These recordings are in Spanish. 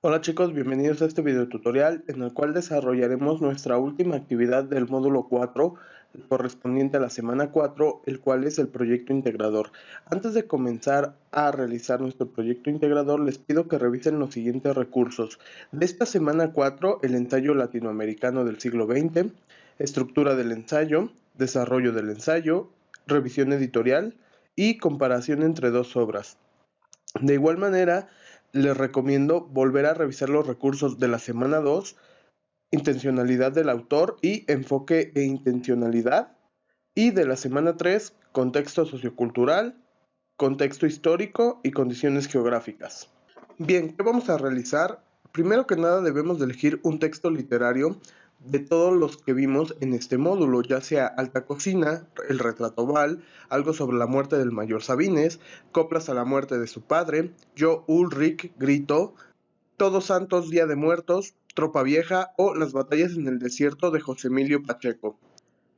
Hola chicos, bienvenidos a este video tutorial en el cual desarrollaremos nuestra última actividad del módulo 4, correspondiente a la semana 4, el cual es el proyecto integrador. Antes de comenzar a realizar nuestro proyecto integrador, les pido que revisen los siguientes recursos. De esta semana 4, el ensayo latinoamericano del siglo XX, estructura del ensayo, desarrollo del ensayo, revisión editorial y comparación entre dos obras. De igual manera, les recomiendo volver a revisar los recursos de la semana 2, intencionalidad del autor y enfoque e intencionalidad, y de la semana 3, contexto sociocultural, contexto histórico y condiciones geográficas. Bien, ¿qué vamos a realizar? Primero que nada debemos de elegir un texto literario de todos los que vimos en este módulo, ya sea Alta Cocina, El retrato oval, Algo sobre la muerte del mayor Sabines, Coplas a la muerte de su padre, Yo Ulrich, Grito, Todos Santos, Día de Muertos, Tropa Vieja o Las batallas en el desierto de José Emilio Pacheco.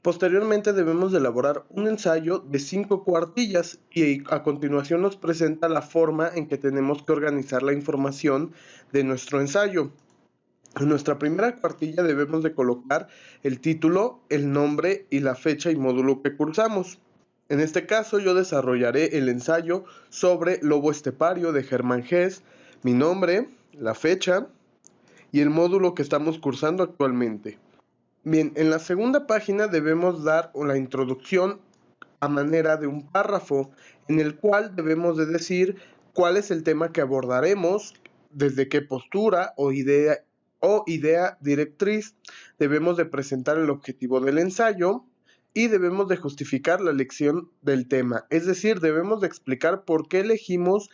Posteriormente debemos de elaborar un ensayo de 5 cuartillas y a continuación nos presenta la forma en que tenemos que organizar la información de nuestro ensayo. En nuestra primera cuartilla debemos de colocar el título, el nombre y la fecha y módulo que cursamos. En este caso yo desarrollaré el ensayo sobre Lobo Estepario de Germán Hesse, mi nombre, la fecha y el módulo que estamos cursando actualmente. Bien, en la segunda página debemos dar la introducción a manera de un párrafo en el cual debemos de decir cuál es el tema que abordaremos, desde qué postura o idea directriz debemos de presentar el objetivo del ensayo y debemos de justificar la elección del tema, es decir, debemos de explicar por qué elegimos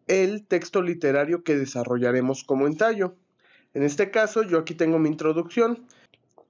el texto literario que desarrollaremos como ensayo. En este caso, yo aquí tengo mi introducción.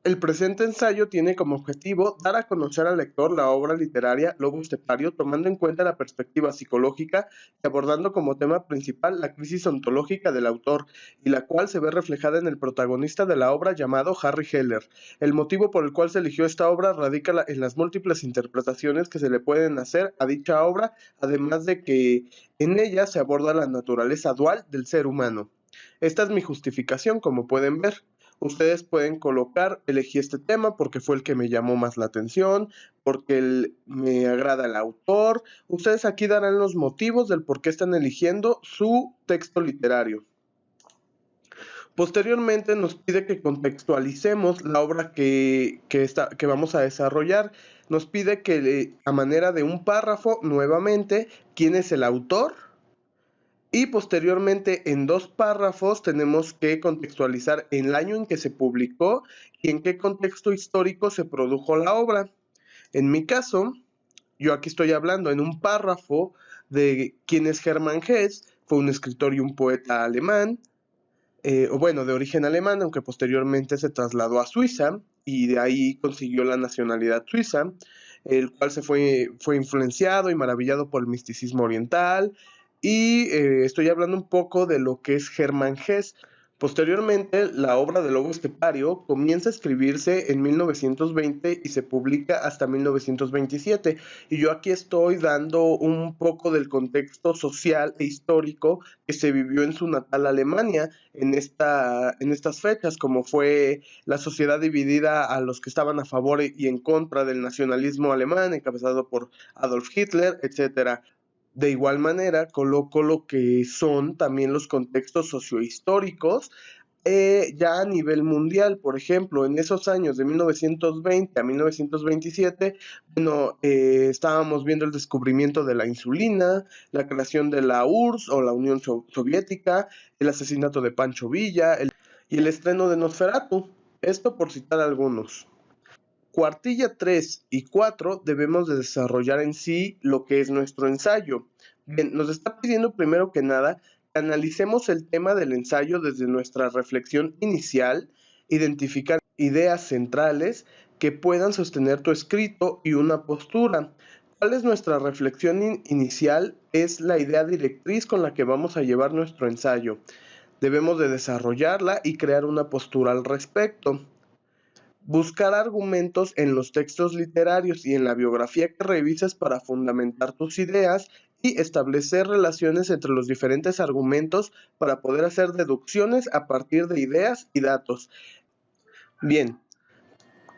El presente ensayo tiene como objetivo dar a conocer al lector la obra literaria Lobo Estepario, tomando en cuenta la perspectiva psicológica y abordando como tema principal la crisis ontológica del autor, y la cual se ve reflejada en el protagonista de la obra llamado Harry Heller. El motivo por el cual se eligió esta obra radica en las múltiples interpretaciones que se le pueden hacer a dicha obra, además de que en ella se aborda la naturaleza dual del ser humano. Esta es mi justificación, como pueden ver. Ustedes pueden colocar, elegí este tema porque fue el que me llamó más la atención, porque me agrada el autor. Ustedes aquí darán los motivos del por qué están eligiendo su texto literario. Posteriormente nos pide que contextualicemos la obra que vamos a desarrollar. Nos pide que a manera de un párrafo, nuevamente, quién es el autor. Y posteriormente en 2 párrafos tenemos que contextualizar el año en que se publicó y en qué contexto histórico se produjo la obra. En mi caso, yo aquí estoy hablando en un párrafo de quién es Germán Hesse, fue un escritor y un poeta alemán, o bueno, de origen alemán, aunque posteriormente se trasladó a Suiza y de ahí consiguió la nacionalidad suiza, el cual fue influenciado y maravillado por el misticismo oriental. Y estoy hablando un poco de lo que es Germán Hesse. Posteriormente, la obra de Lobo Estepario comienza a escribirse en 1920 y se publica hasta 1927. Y yo aquí estoy dando un poco del contexto social e histórico que se vivió en su natal Alemania en estas fechas, como fue la sociedad dividida a los que estaban a favor y en contra del nacionalismo alemán, encabezado por Adolf Hitler, etcétera. De igual manera, coloco lo que son también los contextos sociohistóricos ya a nivel mundial. Por ejemplo, en esos años de 1920 a 1927, bueno, estábamos viendo el descubrimiento de la insulina, la creación de la URSS o la Unión Soviética, el asesinato de Pancho Villa y el estreno de Nosferatu. Esto por citar algunos. Cuartilla 3 y 4 debemos de desarrollar en sí lo que es nuestro ensayo. Bien, nos está pidiendo primero que nada que analicemos el tema del ensayo desde nuestra reflexión inicial, identificar ideas centrales que puedan sostener tu escrito y una postura. ¿Cuál es nuestra reflexión inicial? Es la idea directriz con la que vamos a llevar nuestro ensayo. Debemos de desarrollarla y crear una postura al respecto. Buscar argumentos en los textos literarios y en la biografía que revises para fundamentar tus ideas y establecer relaciones entre los diferentes argumentos para poder hacer deducciones a partir de ideas y datos. Bien,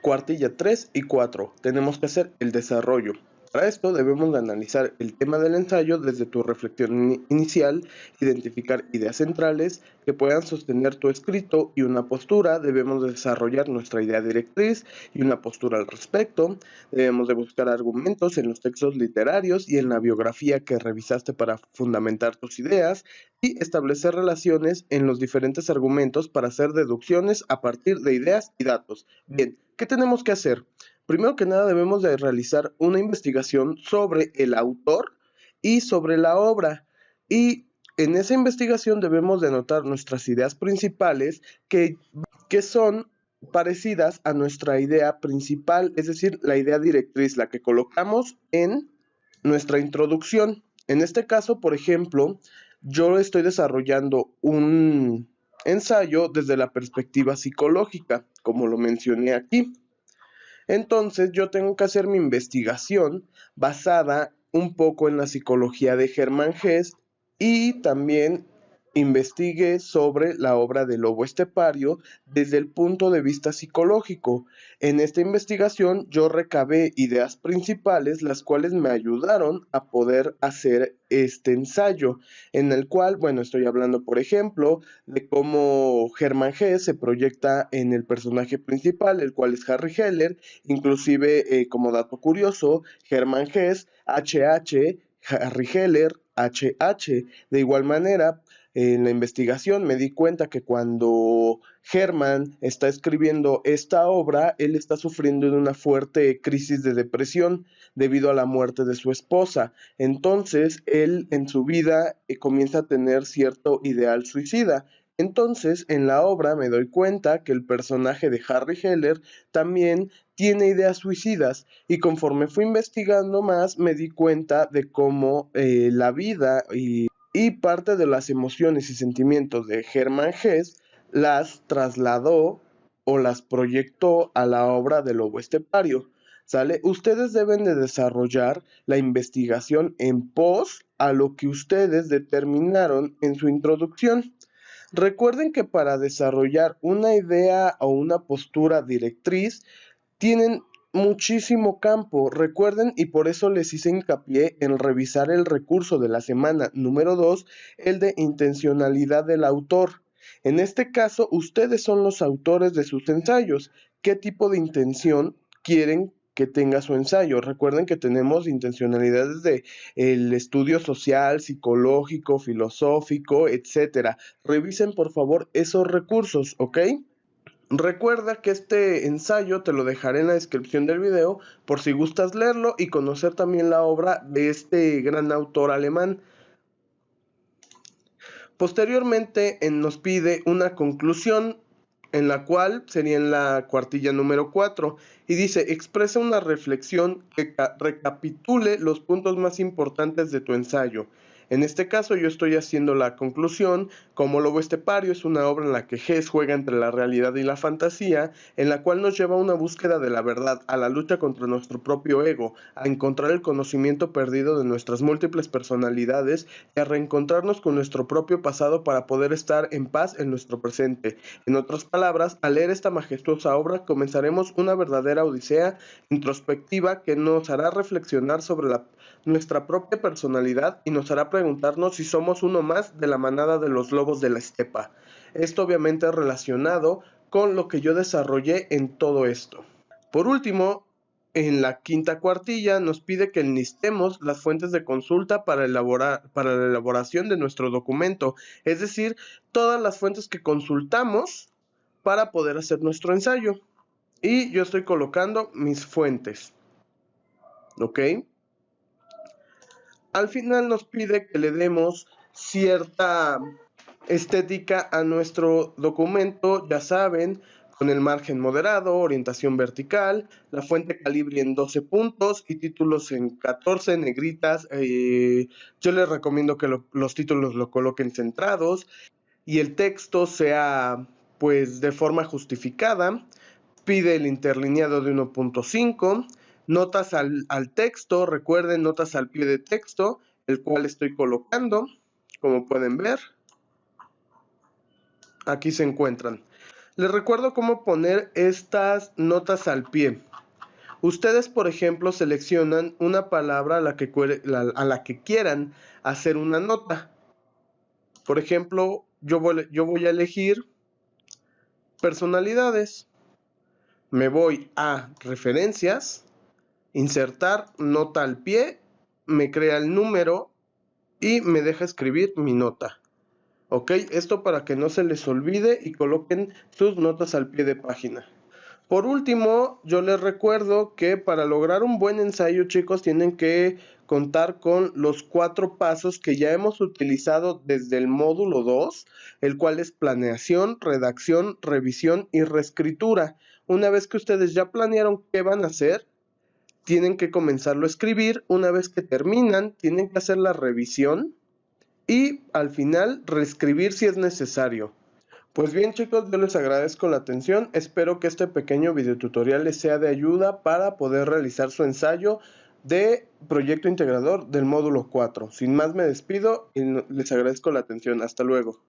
cuartilla 3 y 4. Tenemos que hacer el desarrollo. Para esto debemos de analizar el tema del ensayo desde tu reflexión inicial, identificar ideas centrales que puedan sostener tu escrito y una postura. Debemos de desarrollar nuestra idea directriz y una postura al respecto. Debemos de buscar argumentos en los textos literarios y en la biografía que revisaste para fundamentar tus ideas y establecer relaciones en los diferentes argumentos para hacer deducciones a partir de ideas y datos. Bien, ¿qué tenemos que hacer? Primero que nada debemos de realizar una investigación sobre el autor y sobre la obra, y en esa investigación debemos de anotar nuestras ideas principales que son parecidas a nuestra idea principal, es decir, la idea directriz, la que colocamos en nuestra introducción. En este caso, por ejemplo, yo estoy desarrollando un ensayo desde la perspectiva psicológica, como lo mencioné aquí. Entonces yo tengo que hacer mi investigación basada un poco en la psicología de Hermann Hesse y también investigué sobre la obra de Lobo Estepario desde el punto de vista psicológico. En esta investigación yo recabé ideas principales, las cuales me ayudaron a poder hacer este ensayo, en el cual, bueno, estoy hablando, por ejemplo, de cómo Hermann Hesse se proyecta en el personaje principal, el cual es Harry Heller. Inclusive, como dato curioso, Hermann Hesse, HH, Harry Heller, HH. De igual manera, en la investigación me di cuenta que cuando Hermann está escribiendo esta obra, él está sufriendo de una fuerte crisis de depresión debido a la muerte de su esposa. Entonces, él en su vida comienza a tener cierto ideal suicida. Entonces, en la obra me doy cuenta que el personaje de Harry Heller también tiene ideas suicidas, y conforme fui investigando más me di cuenta de cómo la vida y parte de las emociones y sentimientos de Hermann Hesse las trasladó o las proyectó a la obra de Lobo Estepario. ¿Sale? Ustedes deben de desarrollar la investigación en pos a lo que ustedes determinaron en su introducción. Recuerden que para desarrollar una idea o una postura directriz tienen muchísimo campo. Recuerden, y por eso les hice hincapié en revisar el recurso de la semana número 2, el de intencionalidad del autor. En este caso, ustedes son los autores de sus ensayos. ¿Qué tipo de intención quieren que tenga su ensayo? Recuerden que tenemos intencionalidades de el estudio social, psicológico, filosófico, etcétera. Revisen por favor esos recursos, ¿ok? Recuerda que este ensayo te lo dejaré en la descripción del video por si gustas leerlo y conocer también la obra de este gran autor alemán. Posteriormente nos pide una conclusión, en la cual sería en la cuartilla número 4, y dice: expresa una reflexión que recapitule los puntos más importantes de tu ensayo. En este caso yo estoy haciendo la conclusión. Como Lobo Estepario es una obra en la que Hesse juega entre la realidad y la fantasía, en la cual nos lleva a una búsqueda de la verdad, a la lucha contra nuestro propio ego, a encontrar el conocimiento perdido de nuestras múltiples personalidades y a reencontrarnos con nuestro propio pasado para poder estar en paz en nuestro presente. En otras palabras, al leer esta majestuosa obra comenzaremos una verdadera odisea introspectiva que nos hará reflexionar sobre nuestra propia personalidad y nos hará preguntarnos si somos uno más de la manada de los lobos de la estepa. Esto obviamente es relacionado con lo que yo desarrollé en todo esto. Por último, en la quinta cuartilla nos pide que enlistemos las fuentes de consulta para la elaboración de nuestro documento, es decir, todas las fuentes que consultamos para poder hacer nuestro ensayo. Y yo estoy colocando mis fuentes, ¿ok? Al final nos pide que le demos cierta estética a nuestro documento, ya saben, con el margen moderado, orientación vertical, la fuente calibre en 12 puntos y títulos en 14 negritas. Yo les recomiendo que los títulos lo coloquen centrados y el texto sea pues de forma justificada. Pide el interlineado de 1.5. Notas al texto, recuerden, notas al pie de texto, el cual estoy colocando, como pueden ver. Aquí se encuentran. Les recuerdo cómo poner estas notas al pie. Ustedes, por ejemplo, seleccionan una palabra a la que quieran hacer una nota. Por ejemplo, yo voy a elegir personalidades. Me voy a referencias, insertar nota al pie, me crea el número y me deja escribir mi nota. Ok, esto para que no se les olvide y coloquen sus notas al pie de página. Por último, yo les recuerdo que para lograr un buen ensayo, chicos, tienen que contar con los 4 pasos que ya hemos utilizado desde el módulo 2, el cual es planeación, redacción, revisión y reescritura. Una vez que ustedes ya planearon qué van a hacer, tienen que comenzarlo a escribir. Una vez que terminan, tienen que hacer la revisión y al final reescribir si es necesario. Pues bien, chicos, yo les agradezco la atención. Espero que este pequeño videotutorial les sea de ayuda para poder realizar su ensayo de proyecto integrador del módulo 4. Sin más me despido y les agradezco la atención. Hasta luego.